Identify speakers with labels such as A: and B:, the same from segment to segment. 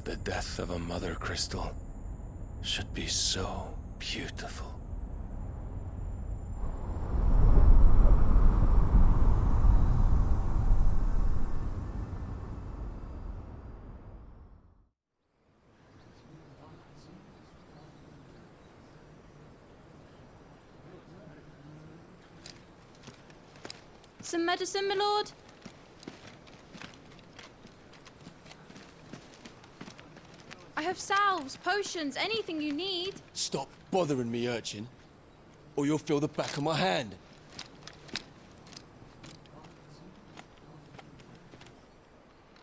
A: the death of a mother crystal should be so beautiful.
B: Some medicine, my lord? I have salves, potions, anything you need.
C: Stop bothering me, urchin, or you'll feel the back of my hand.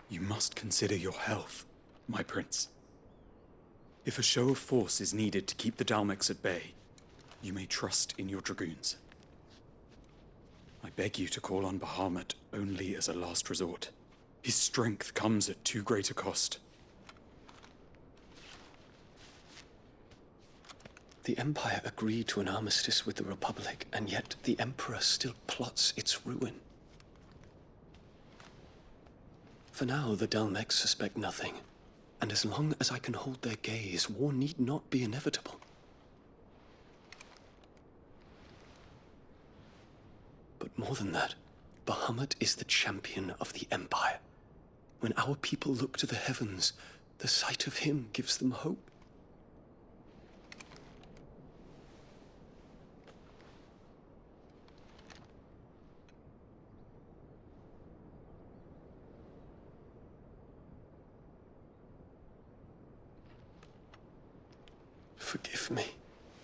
D: You must consider your health, my prince. If a show of force is needed to keep the Dalmex at bay, you may trust in your dragoons. I beg you to call on Bahamut only as a last resort. His strength comes at too great a cost.
E: The Empire agreed to an armistice with the Republic, and yet the Emperor still plots its ruin. For now, the Dalmex suspect nothing, and as long as I can hold their gaze, war need not be inevitable. But more than that, Bahamut is the champion of the Empire. When our people look to the heavens, the sight of him gives them hope. Forgive me,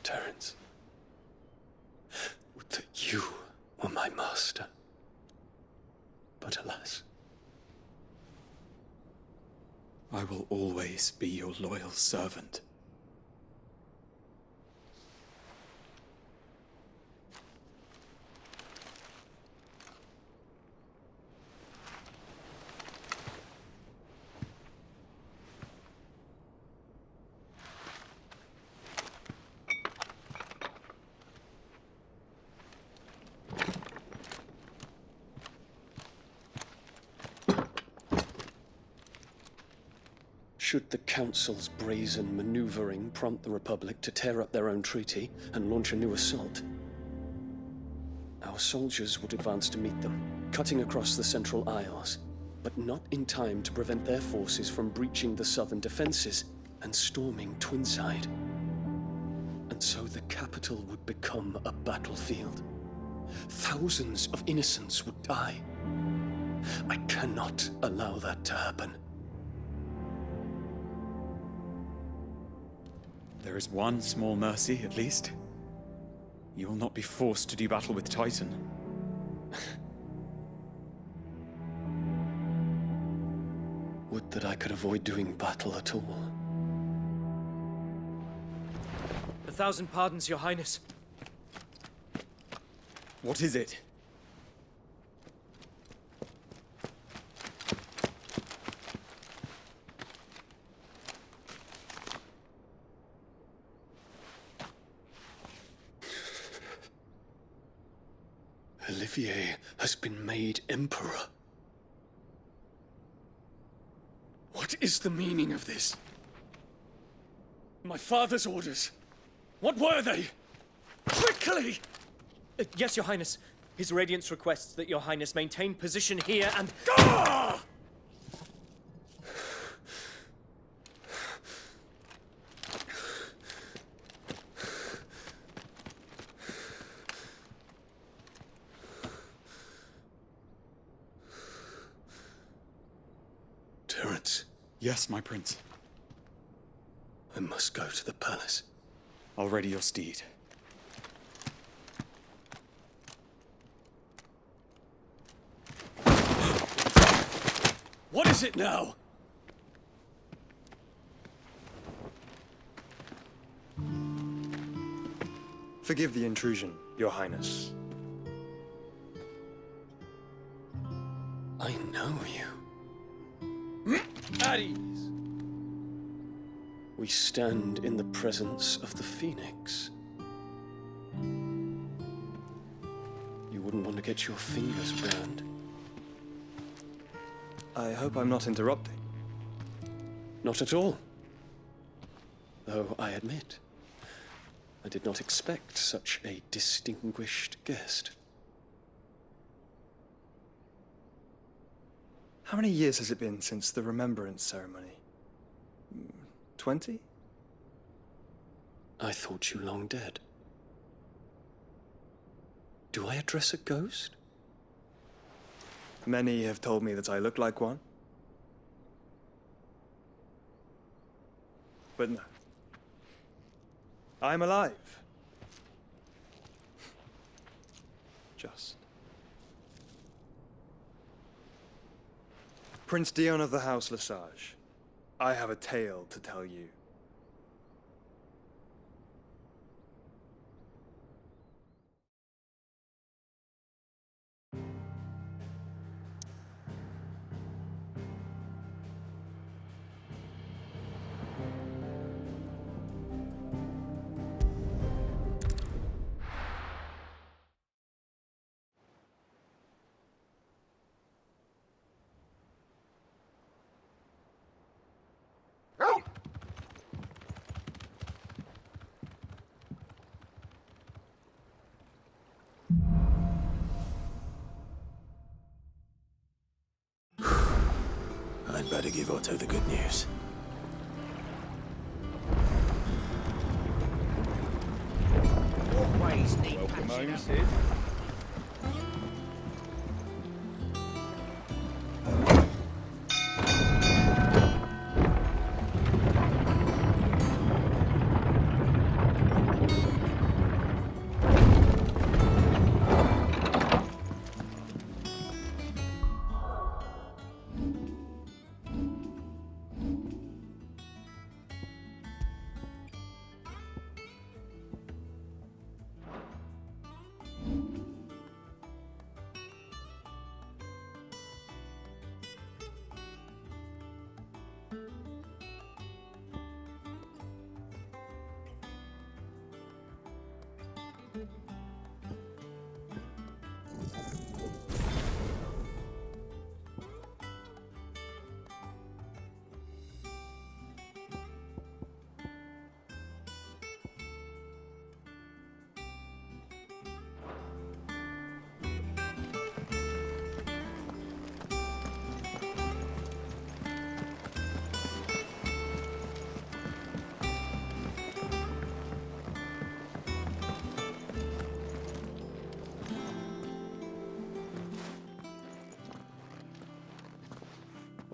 E: Terence. Would that you were my master. But alas.
D: I will always be your loyal servant.
E: Should the Council's brazen maneuvering prompt the Republic to tear up their own treaty and launch a new assault, our soldiers would advance to meet them, cutting across the Central Isles, but not in time to prevent their forces from breaching the southern defenses and storming Twinside. And so the capital would become a battlefield. Thousands of innocents would die. I cannot allow that to happen.
D: There is one small mercy, at least. You will not be forced to do battle with Titan.
E: Would that I could avoid doing battle at all.
F: 1,000 pardons, Your Highness.
D: What is it?
E: Olivier has been made Emperor. What is the meaning of this? My father's orders. What were they? Quickly!
F: Yes, Your Highness. His Radiance requests that Your Highness maintain position here and...
E: Ah! Terence.
D: Yes, my prince.
E: I must go to the palace.
D: I'll ready your steed.
E: What is it now?
G: Forgive the intrusion, Your Highness.
E: I know you.
C: At ease.
E: We stand in the presence of the Phoenix. You wouldn't want to get your fingers burned.
G: I hope I'm not interrupting.
E: Not at all. Though I admit, I did not expect such a distinguished guest.
G: How many years has it been since the Remembrance ceremony? 20?
E: I thought you long dead. Do I address a ghost?
G: Many have told me that I look like one. But no. I'm alive. Just. Prince Dion of the House Lesage, I have a tale to tell you.
A: I'd better give Otto the good news.
H: Walkways need patching up.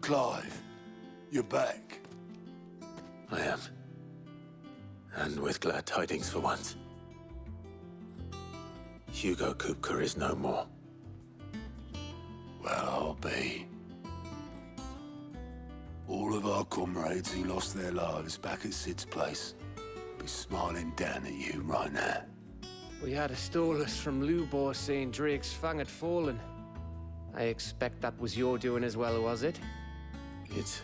C: Clive, you're back.
A: I am. And with glad tidings for once. Hugo Kupka is no more.
C: Well, I'll be. All of our comrades who lost their lives back at Sid's place be smiling down at you right now.
H: We had a stolus from Lubor saying Drake's fang had fallen. I expect that was your doing as well, was it?
A: It's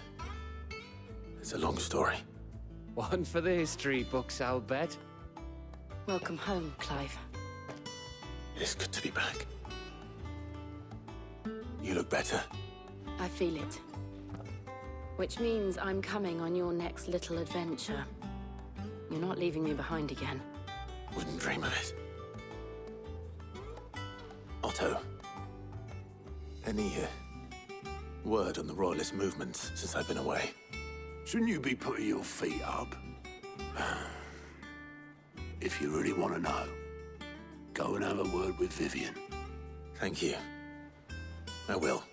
A: a long story.
H: One for the history books, I'll bet.
I: Welcome home, Clive.
A: It's good to be back. You look better.
I: I feel it. Which means I'm coming on your next little adventure. You're not leaving me behind again.
A: Wouldn't dream of it. Otto. Any word on the Royalist movement since I've been away?
C: Shouldn't you be putting your feet up? If you really want to know, go and have a word with Vivian.
A: Thank you. I will.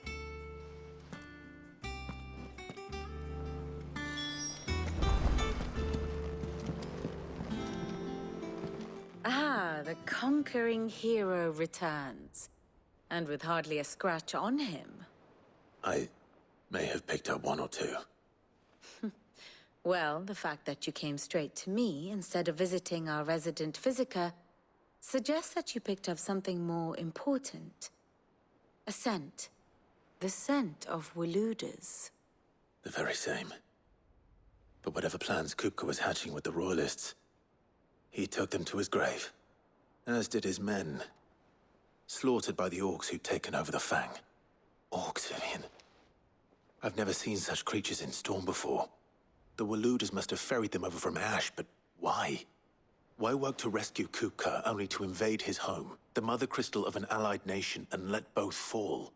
J: Ah, the conquering hero returns. And with hardly a scratch on him.
A: I may have picked up one or two.
J: Well, the fact that you came straight to me instead of visiting our resident physiker suggests that you picked up something more important. A scent. The scent of Waludas.
A: The very same. But whatever plans Kupka was hatching with the Royalists, he took them to his grave. As did his men. Slaughtered by the orcs who'd taken over the Fang. Orcs, Vivian. I've never seen such creatures in Storm before. The Waluders must have ferried them over from Ash, but why? Why work to rescue Kupka only to invade his home, the mother crystal of an allied nation, and let both fall?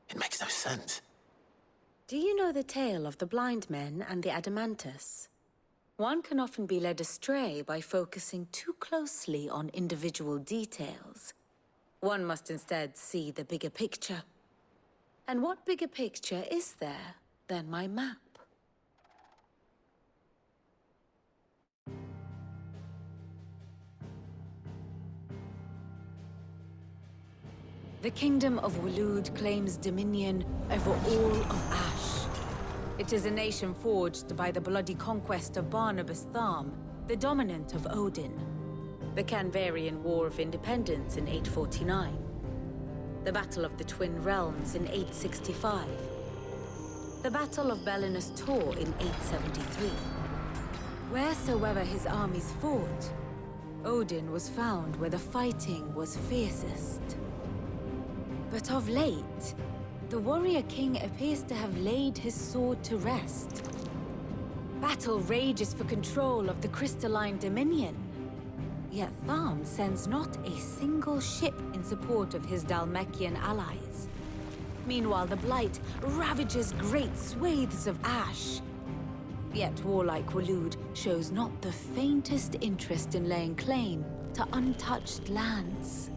A: It makes no sense.
J: Do you know the tale of the blind men and the Adamantus? One can often be led astray by focusing too closely on individual details. One must instead see the bigger picture. And what bigger picture is there than my map? The Kingdom of Waloed claims dominion over all of Ash. It is a nation forged by the bloody conquest of Barnabas Tharm, the dominant of Odin. The Canvarian War of Independence in 849. The Battle of the Twin Realms in 865. The Battle of Belinus Tor in 873. Wheresoever his armies fought, Odin was found where the fighting was fiercest. But of late, the warrior king appears to have laid his sword to rest. Battle rages for control of the crystalline dominion. Yet Tharm sends not a single ship in support of his Dhalmekian allies. Meanwhile, the Blight ravages great swathes of Ash. Yet warlike Waloed shows not the faintest interest in laying claim to untouched lands.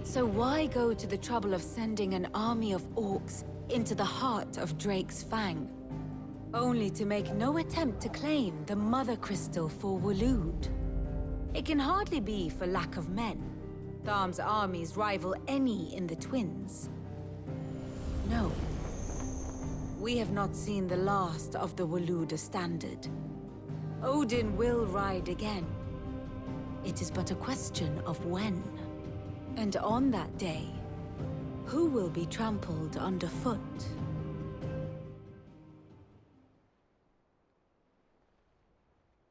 J: So why go to the trouble of sending an army of orcs into the heart of Drake's Fang, only to make no attempt to claim the Mother Crystal for Waloed? It can hardly be for lack of men. Tharm's armies rival any in the Twins. No. We have not seen the last of the Walooder standard. Odin will ride again. It is but a question of when. And on that day, who will be trampled underfoot?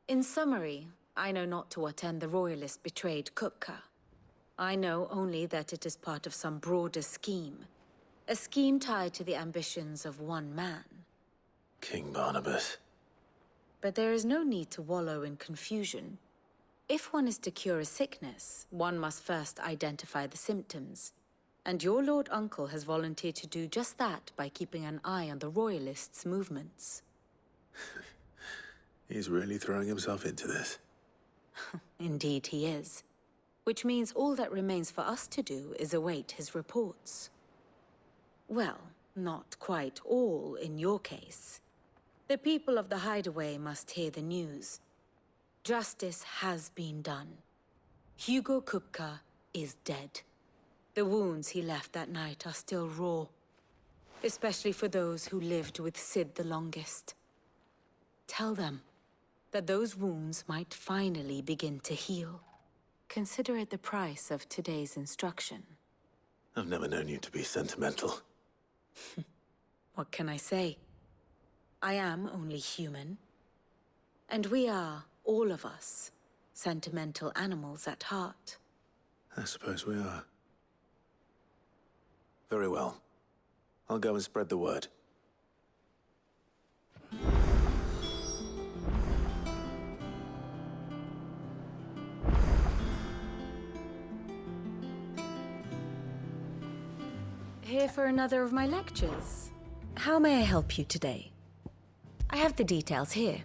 J: In summary, I know not to what end the Royalists betrayed Kupka. I know only that it is part of some broader scheme. A scheme tied to the ambitions of one man.
A: King Barnabas.
J: But there is no need to wallow in confusion. If one is to cure a sickness, one must first identify the symptoms. And your Lord Uncle has volunteered to do just that by keeping an eye on the Royalists' movements.
A: He's really throwing himself into this.
J: Indeed he is. Which means all that remains for us to do is await his reports. Well, not quite all in your case. The people of the Hideaway must hear the news. Justice has been done. Hugo Kupka is dead. The wounds he left that night are still raw. Especially for those who lived with Sid the longest. Tell them that those wounds might finally begin to heal. Consider it the price of today's instruction.
A: I've never known you to be sentimental.
J: What can I say? I am only human. And we are, all of us, sentimental animals at heart.
A: I suppose we are. Very well. I'll go and spread the word.
J: Here for another of my lectures. How may I help you today? I have the details here.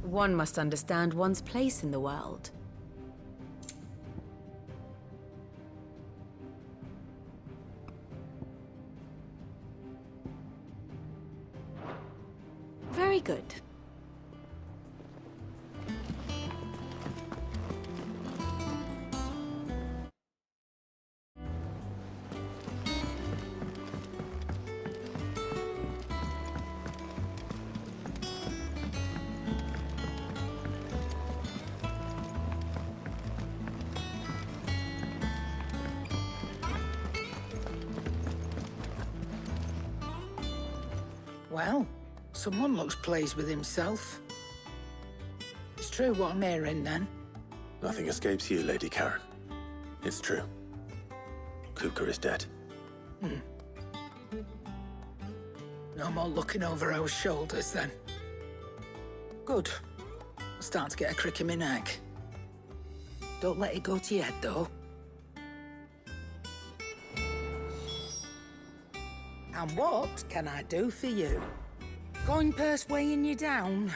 J: One must understand one's place in the world. Very good.
K: Well, someone looks pleased with himself. It's true what I'm hearing, then.
A: Nothing escapes you, Lady Karen. It's true. Kupka is dead.
K: No more looking over our shoulders, then. Good. I'm starting to get a crick in my neck. Don't let it go to your head, though. And what can I do for you? Coin purse weighing you down?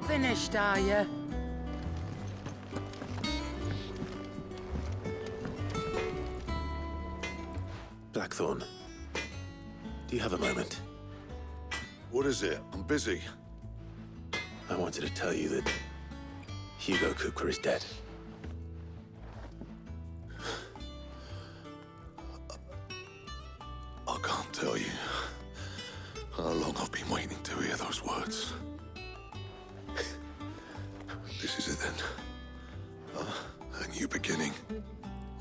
K: Finished, are you?
A: Blackthorn, do you have a moment?
C: What is it? I'm busy.
A: I wanted to tell you that Hugo Kupka is dead.
C: I can't tell you how long I've been waiting to hear those words. This is it then. A new beginning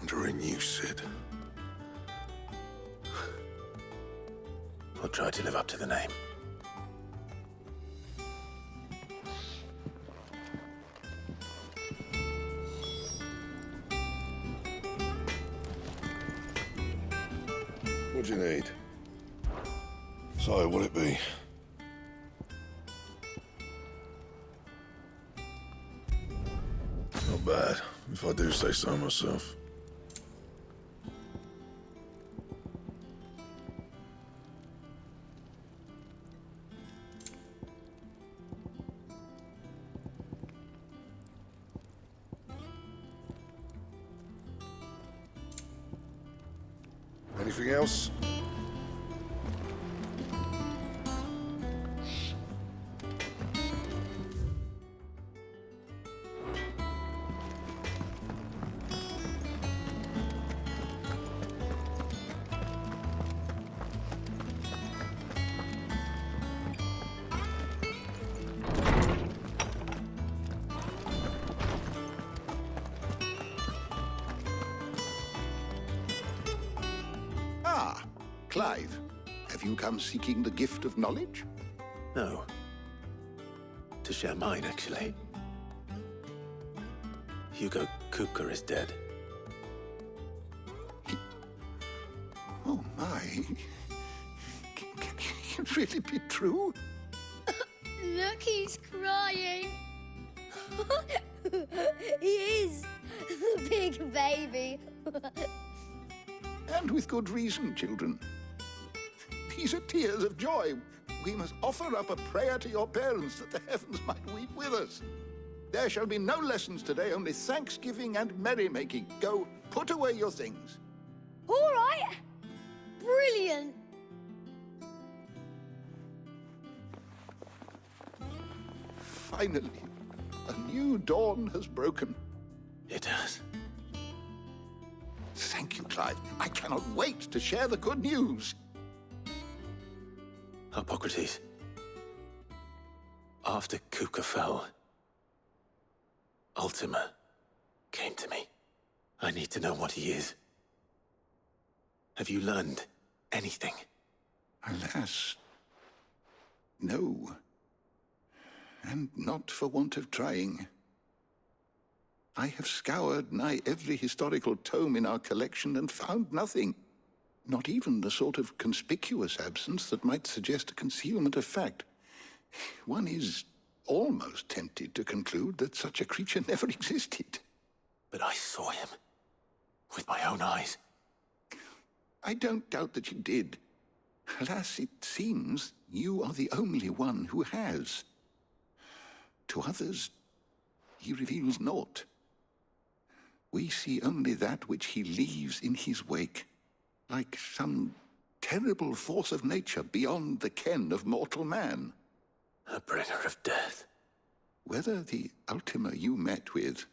C: under a new Cid.
A: I'll try to live up to the name.
C: What do you need? So, what'll it be? Not bad, if I do say so myself. Anything else?
L: Clive, have you come seeking the gift of knowledge?
A: No. To share mine, actually. Hugo Kupka is dead.
L: Oh, my. Can it really be true?
M: Look, he's crying. He is. The big baby.
L: And with good reason, children. These are tears of joy. We must offer up a prayer to your parents that the heavens might weep with us. There shall be no lessons today, only thanksgiving and merrymaking. Go, put away your things.
M: All right. Brilliant.
L: Finally, a new dawn has broken.
A: It has.
L: Thank you, Clive. I cannot wait to share the good news.
A: Hippocrates. After Kupka fell, Ultima came to me. I need to know what he is. Have you learned anything?
L: Alas, no. And not for want of trying. I have scoured nigh every historical tome in our collection and found nothing. Not even the sort of conspicuous absence that might suggest a concealment of fact. One is almost tempted to conclude that such a creature never existed.
A: But I saw him. With my own eyes.
L: I don't doubt that you did. Alas, it seems you are the only one who has. To others, he reveals naught. We see only that which he leaves in his wake, like some terrible force of nature beyond the ken of mortal man.
A: A bringer of death.
L: Whether the Ultima you met with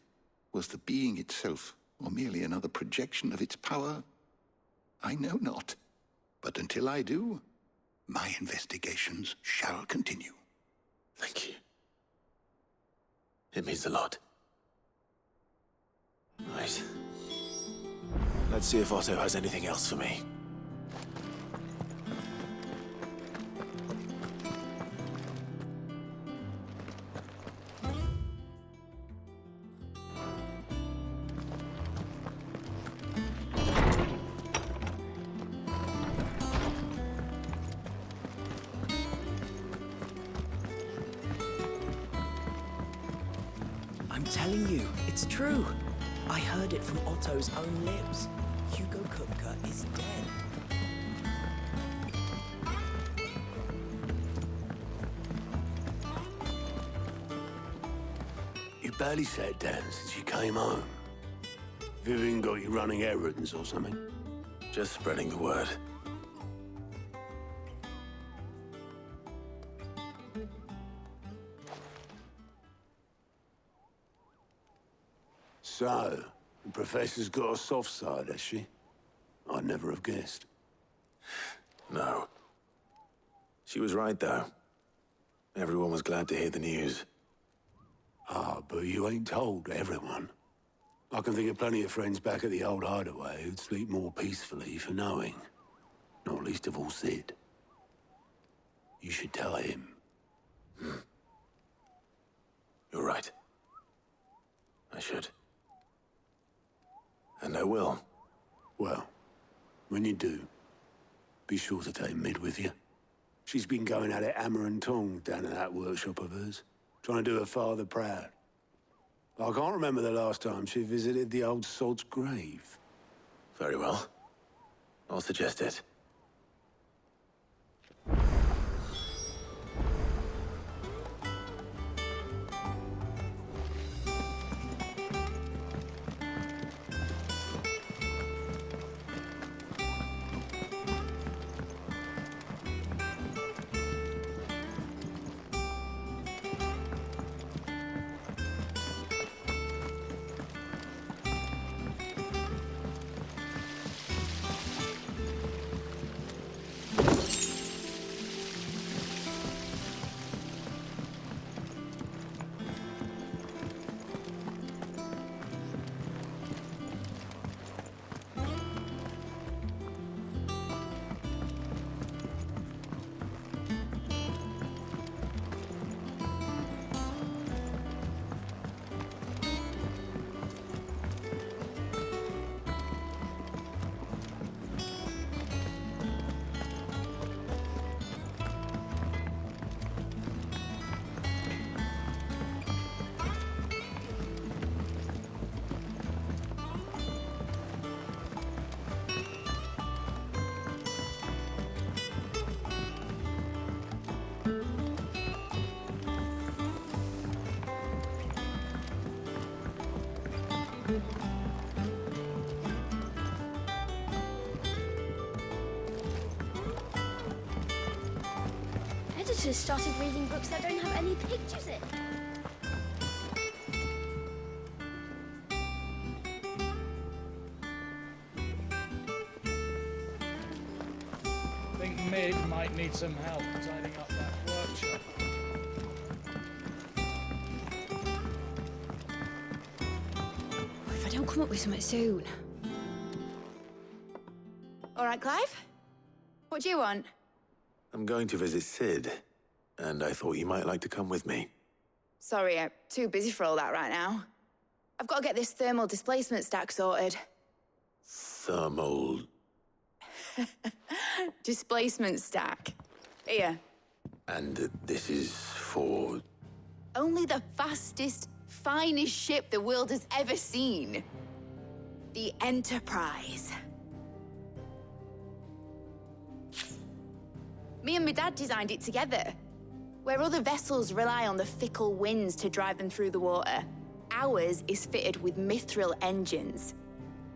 L: was the being itself, or merely another projection of its power, I know not. But until I do, my investigations shall continue.
A: Thank you. It means a lot. Right. Let's see if Otto has anything else for me.
N: I'm telling you, it's true. I heard it from Otto's own lips. Hugo Kupka is dead.
C: You barely sat down since you came home. Vivian got you running errands or something?
A: Just spreading the word.
C: So, the Professor's got a soft side, has she? I'd never have guessed.
A: No. She was right, though. Everyone was glad to hear the news.
C: Ah, but you ain't told everyone. I can think of plenty of friends back at the old hideaway who'd sleep more peacefully for knowing. Not least of all Sid. You should tell him.
A: You're right. I should. And I will.
C: Well, when you do, be sure to take Mid with you. She's been going at it hammer and tong down in that workshop of hers, trying to do her father proud. I can't remember the last time she visited the old sod's grave.
A: Very well. I'll suggest it.
M: Editors started reading books that don't have any pictures in.
O: I think Mid might need some help tidying up that workshop.
B: If I don't come up with something soon.
P: All right, Clive? What do you want?
A: I'm going to visit Sid, and I thought you might like to come with me.
P: Sorry, I'm too busy for all that right now. I've got to get this thermal displacement stack sorted.
A: Thermal...
P: Displacement stack. Here.
A: And this is for...
P: Only the fastest, finest ship the world has ever seen. The Enterprise. Me and my dad designed it together. Where other vessels rely on the fickle winds to drive them through the water, ours is fitted with mithril engines.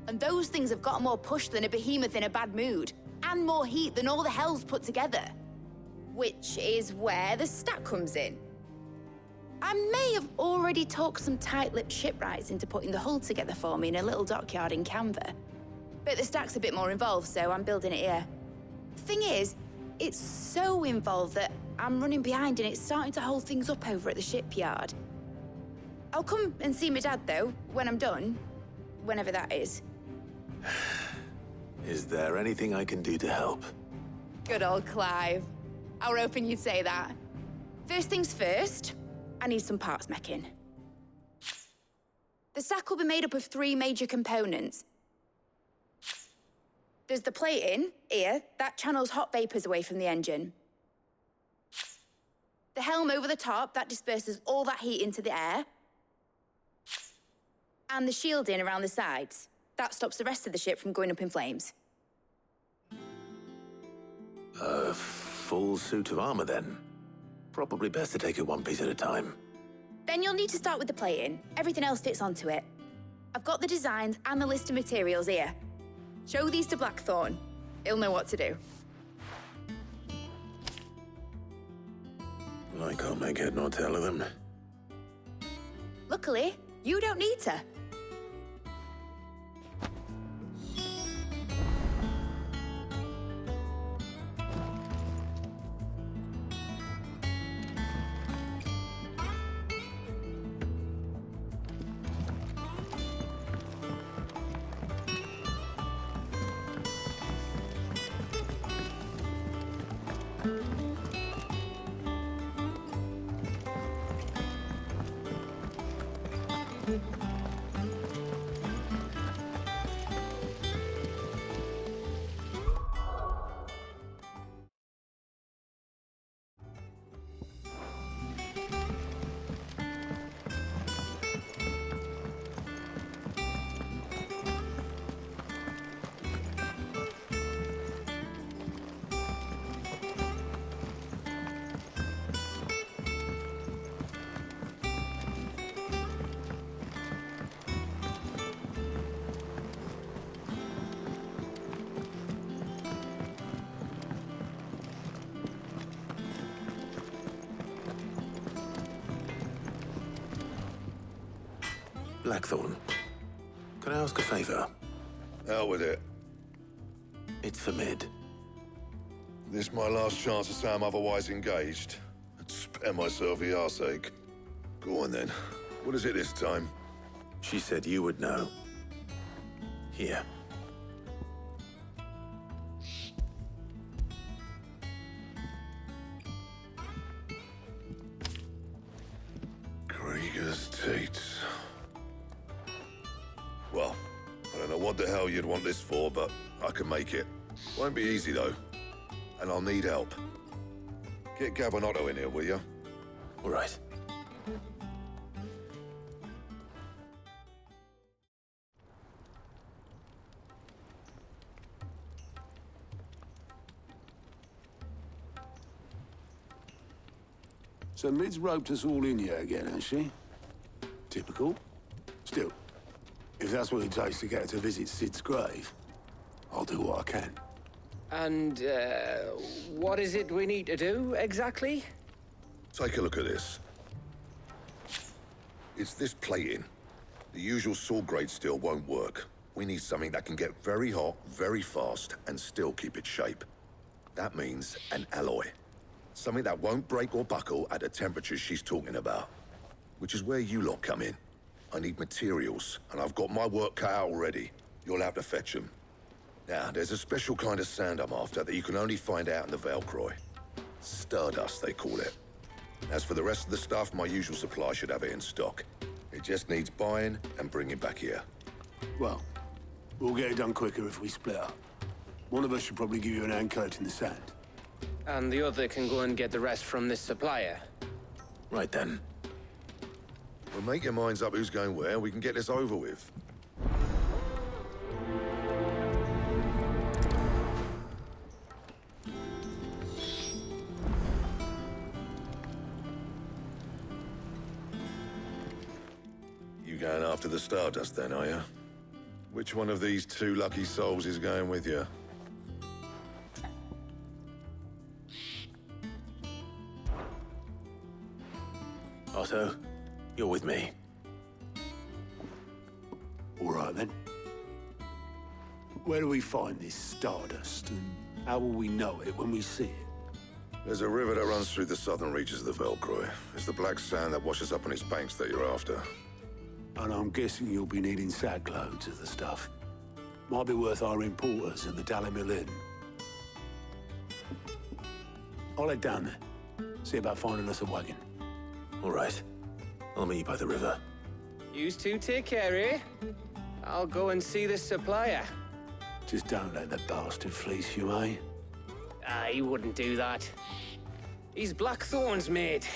P: And those things have got more push than a behemoth in a bad mood. and more heat than all the hells put together. Which is where the stack comes in. I may have already talked some tight-lipped shipwrights into putting the hull together for me in a little dockyard in Canva. But the stack's a bit more involved, so I'm building it here. Thing is, it's so involved that I'm running behind and it's starting to hold things up over at the shipyard. I'll come and see my dad, though, when I'm done. Whenever that is.
A: Is there anything I can do to help?
P: Good old Clive. I were hoping you'd say that. First things first, I need some parts meching. The stack will be made up of 3 major components. There's the plating, here, that channels hot vapors away from the engine. The helm over the top, that disperses all that heat into the air. And the shielding around the sides. That stops the rest of the ship from going up in flames.
A: A full suit of armor, then? Probably best to take it one piece at a time.
P: Then you'll need to start with the plating. Everything else fits onto it. I've got the designs and the list of materials here. Show these to Blackthorn. He'll know what to do.
A: I can't make head nor tail of them.
P: Luckily, you don't need to.
A: Blackthorn, can I ask a favor?
Q: Out with it.
A: It's for Mid.
Q: This my last chance to say I'm otherwise engaged. I'd spare myself the arseache. Go on then. What is it this time?
A: She said you would know. Here.
Q: Krieger's Tates. Well, I don't know what the hell you'd want this for, but I can make it. Won't be easy, though. And I'll need help. Get Gavin-Otto in here, will you?
A: All right.
C: So Mid's roped us all in here again, has she? Typical. Still, if that's what it takes to get her to visit Sid's grave, I'll do what I can.
H: And, what is it we need to do, exactly?
Q: Take a look at this. It's this plating. The usual saw-grade steel won't work. We need something that can get very hot, very fast, and still keep its shape. That means an alloy. Something that won't break or buckle at the temperatures she's talking about. Which is where you lot come in. I need materials, and I've got my work cut out already. You'll have to fetch them. Now, there's a special kind of sand I'm after that you can only find out in the Valcroy. Stardust, they call it. As for the rest of the stuff, my usual supply should have it in stock. It just needs buying and bringing back here.
C: Well, we'll get it done quicker if we split up. One of us should probably give you an hand coat in the sand.
H: And the other can go and get the rest from this supplier.
A: Right then.
Q: Well, make your minds up who's going where, and we can get this over with. You going after the Stardust then, are you? Which one of these 2 lucky souls is going with you?
A: Otto, you're with me.
C: All right, then. Where do we find this stardust, and how will we know it when we see it?
Q: There's a river that runs through the southern reaches of the Velcroy. It's the black sand that washes up on its banks that you're after.
C: And I'm guessing you'll be needing sack loads of the stuff. Might be worth our importers and the Dalimil Inn. I'll head down there. See about finding us a wagon.
A: All right. I'll meet you by the river.
H: Yous two take care, eh? I'll go and see this supplier.
C: Just don't let the bastard fleece you, eh?
H: He wouldn't do that. He's Blackthorn's mate.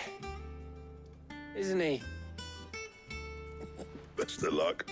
H: Isn't he?
Q: Best of luck.